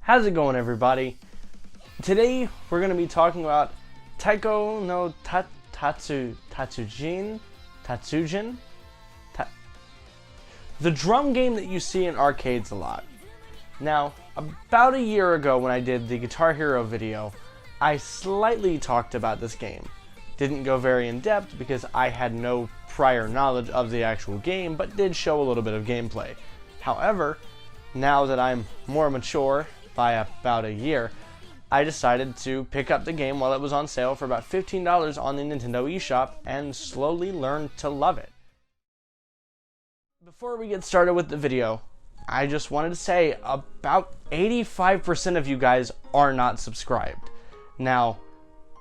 How's it going, everybody? Today we're going to be talking about Taiko no Tatsujin, the drum game that you see in arcades a lot. Now, about a year ago when I did the Guitar Hero video, I slightly talked about this game. Didn't go very in depth because I had no prior knowledge of the actual game, but did show a little bit of gameplay. However, now that I'm more mature by about a year, I decided to pick up the game while it was on sale for about $15 on the Nintendo eShop and slowly learn to love it. Before we get started with the video, I just wanted to say about 85% of you guys are not subscribed. Now,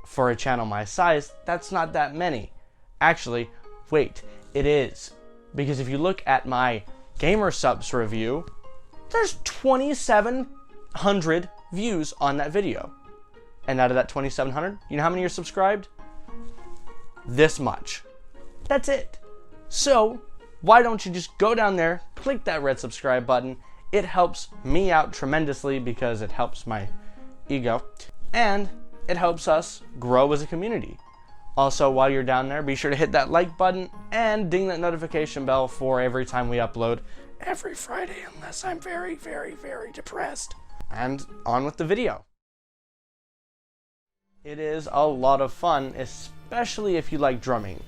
for a channel my size, that's not that many. Actually, wait, it is. Because if you look at my Gamer Subs review, there's 2,700 views on that video. And out of that 2,700, you know how many are subscribed? This much. That's it. So, why don't you just go down there, click that red subscribe button. It helps me out tremendously because it helps my ego. And it helps us grow as a community. Also, while you're down there, be sure to hit that like button and ding that notification bell for every time we upload every Friday, unless I'm very, very, very depressed. And on with the video. It is a lot of fun, especially if you like drumming.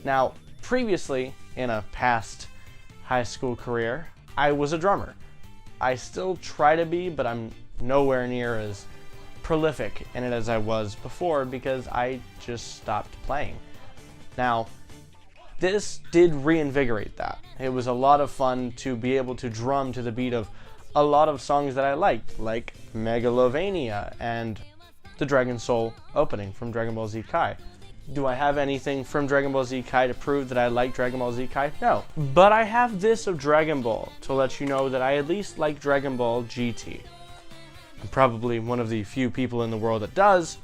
Now, previously, in a past high school career, I was a drummer. I still try to be, but I'm nowhere near as prolific in it as I was before because I just stopped playing. Now, this did reinvigorate that. It was a lot of fun to be able to drum to the beat of a lot of songs that I liked, like Megalovania and the Dragon Soul opening from Dragon Ball Z Kai. Do I have anything from Dragon Ball Z Kai to prove that I like Dragon Ball Z Kai? No. But I have this of Dragon Ball to let you know that I at least like Dragon Ball GT. I'm probably one of the few people in the world that does,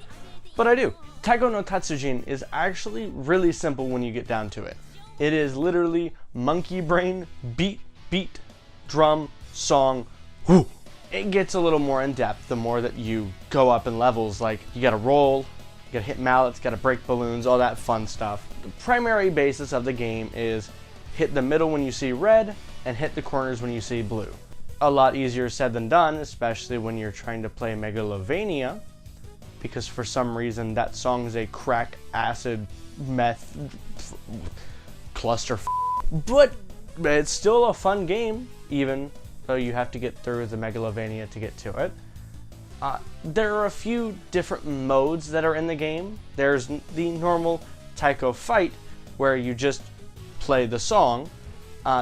but I do. Taiko no Tatsujin is actually really simple when you get down to it. It is literally monkey brain, beat, drum, song, whoo. It gets a little more in depth the more that you go up in levels, like you gotta roll, you gotta hit mallets, gotta break balloons, all that fun stuff. The primary basis of the game is hit the middle when you see red and hit the corners when you see blue. A lot easier said than done, especially when you're trying to play Megalovania, because for some reason that song is a crack, acid, meth, cluster. But it's still a fun game, even though you have to get through the Megalovania to get to it. There are a few different modes that are in the game. There's the normal Taiko fight, where you just play the song.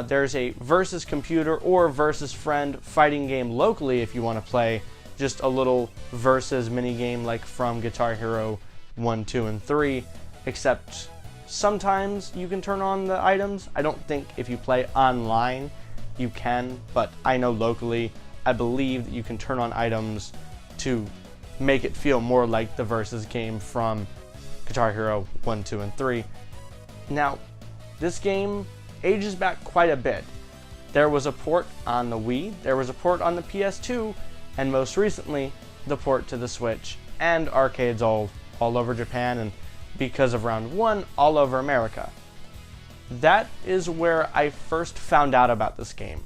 There's a versus computer or versus friend fighting game locally if you want to play just a little versus mini game like from Guitar Hero 1, 2, and 3, except sometimes you can turn on the items. I don't think if you play online you can, but I know locally I believe that you can turn on items to make it feel more like the versus game from Guitar Hero 1, 2, and 3. Now, this game ages back quite a bit. There was a port on the Wii, there was a port on the PS2, and most recently, the port to the Switch and arcades all over Japan, and because of round 1, all over America. That is where I first found out about this game.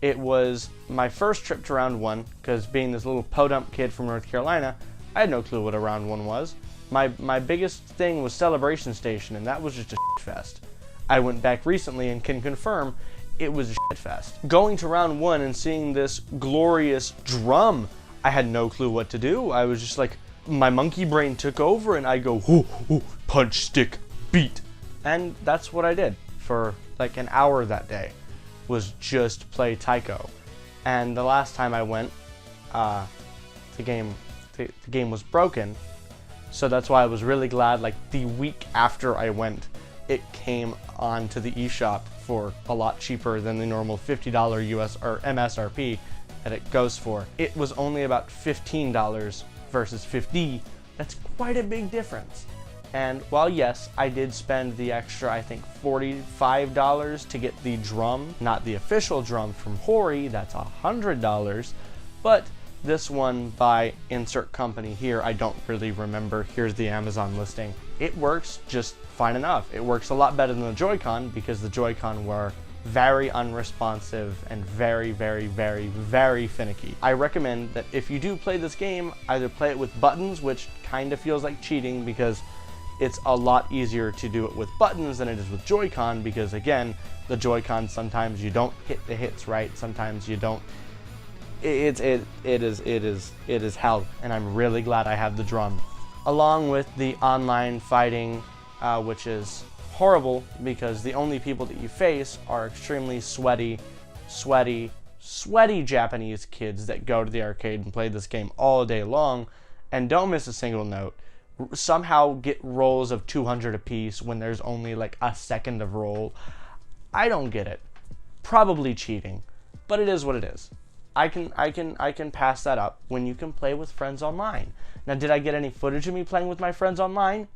It was my first trip to round 1, because being this little podunk kid from North Carolina, I had no clue what a round 1 was. My biggest thing was Celebration Station, and that was just a shitfest. I went back recently and can confirm it was a shitfest. Going to round 1 and seeing this glorious drum, I had no clue what to do. I was just like, my monkey brain took over and I go, whoo, whoo, punch, stick, beat. And that's what I did for like an hour that day, was just play Taiko. And the last time I went, the game was broken. So that's why I was really glad, like the week after I went, it came onto the eShop for a lot cheaper than the normal $50 US or MSRP that it goes for. It was only about $15 versus $50. That's quite a big difference. And while yes, I did spend the extra, I think $45 to get the drum, not the official drum from Hori, that's $100, but This one by insert company here, I don't really remember. Here's the Amazon listing. It works just fine enough. It works a lot better than the Joy-Con because the Joy-Con were very unresponsive and very, very, very, very finicky. I recommend that if you do play this game, either play it with buttons, which kind of feels like cheating because it's a lot easier to do it with buttons than it is with Joy-Con, because again, the Joy-Con, sometimes you don't hit the hits right, sometimes you don't. It is hell, and I'm really glad I have the drum. Along with the online fighting, which is horrible because the only people that you face are extremely sweaty Japanese kids that go to the arcade and play this game all day long and don't miss a single note. Somehow get rolls of 200 apiece when there's only like a second of roll. I don't get it. Probably cheating, but it is what it is. I can pass that up when you can play with friends online. Now, did I get any footage of me playing with my friends online?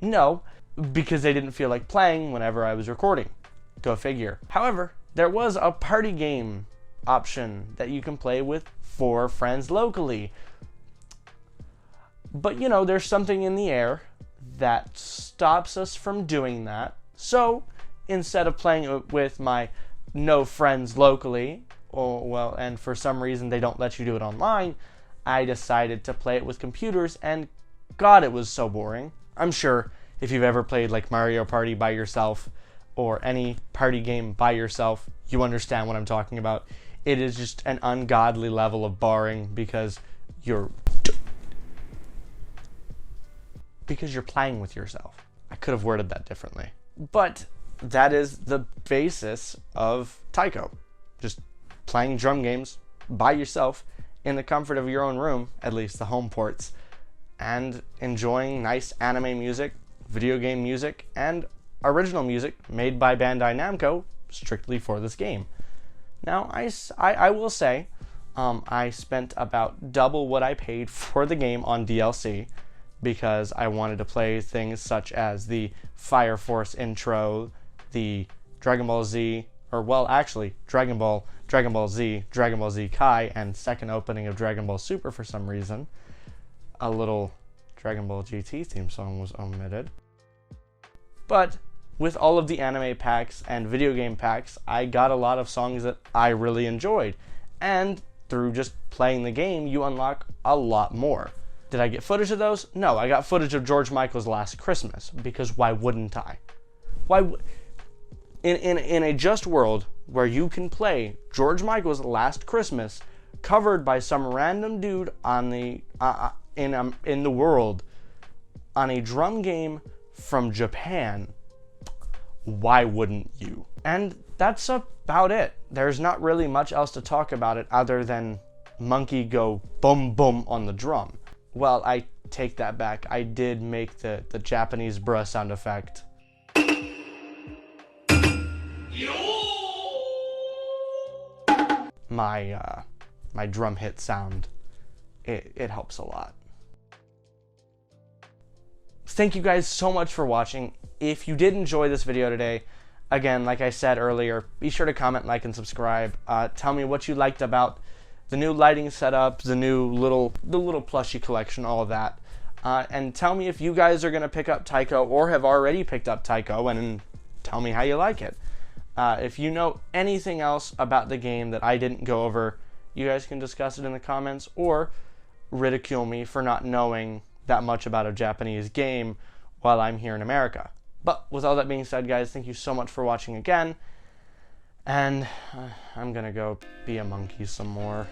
No, because they didn't feel like playing whenever I was recording. Go figure. However, there was a party game option that you can play with 4 friends locally. But you know, there's something in the air that stops us from doing that. So instead of playing it with my no friends locally, and for some reason they don't let you do it online, I decided to play it with computers, and God, it was so boring. I'm sure if you've ever played like Mario Party by yourself or any party game by yourself, you understand what I'm talking about. It is just an ungodly level of boring because you're playing with yourself. I could have worded that differently. But that is the basis of Taiko. Just playing drum games by yourself in the comfort of your own room, at least the home ports, and enjoying nice anime music, video game music, and original music made by Bandai Namco strictly for this game. Now, I will say, I spent about double what I paid for the game on DLC because I wanted to play things such as the Fire Force intro, the Dragon Ball Z, or well, actually, Dragon Ball Z, Dragon Ball Z Kai, and second opening of Dragon Ball Super for some reason. A little Dragon Ball GT theme song was omitted. But with all of the anime packs and video game packs, I got a lot of songs that I really enjoyed. And through just playing the game, you unlock a lot more. Did I get footage of those? No, I got footage of George Michael's Last Christmas, because why wouldn't I? In a just world where you can play George Michael's Last Christmas covered by some random dude on the in the world on a drum game from Japan, why wouldn't you? And that's about it. There's not really much else to talk about it other than MONKE go boom boom on the drum. Well, I take that back. I did make the Japanese bruh sound effect. My drum hit sound, it helps a lot. Thank you guys so much for watching. If you did enjoy this video today, again, like I said earlier, be sure to comment, like, and subscribe. Tell me what you liked about the new lighting setup, the little plushie collection, all of that. And tell me if you guys are going to pick up Taiko or have already picked up Taiko, and tell me how you like it. If you know anything else about the game that I didn't go over, you guys can discuss it in the comments or ridicule me for not knowing that much about a Japanese game while I'm here in America. But with all that being said, guys, thank you so much for watching again. And I'm gonna go be a monkey some more.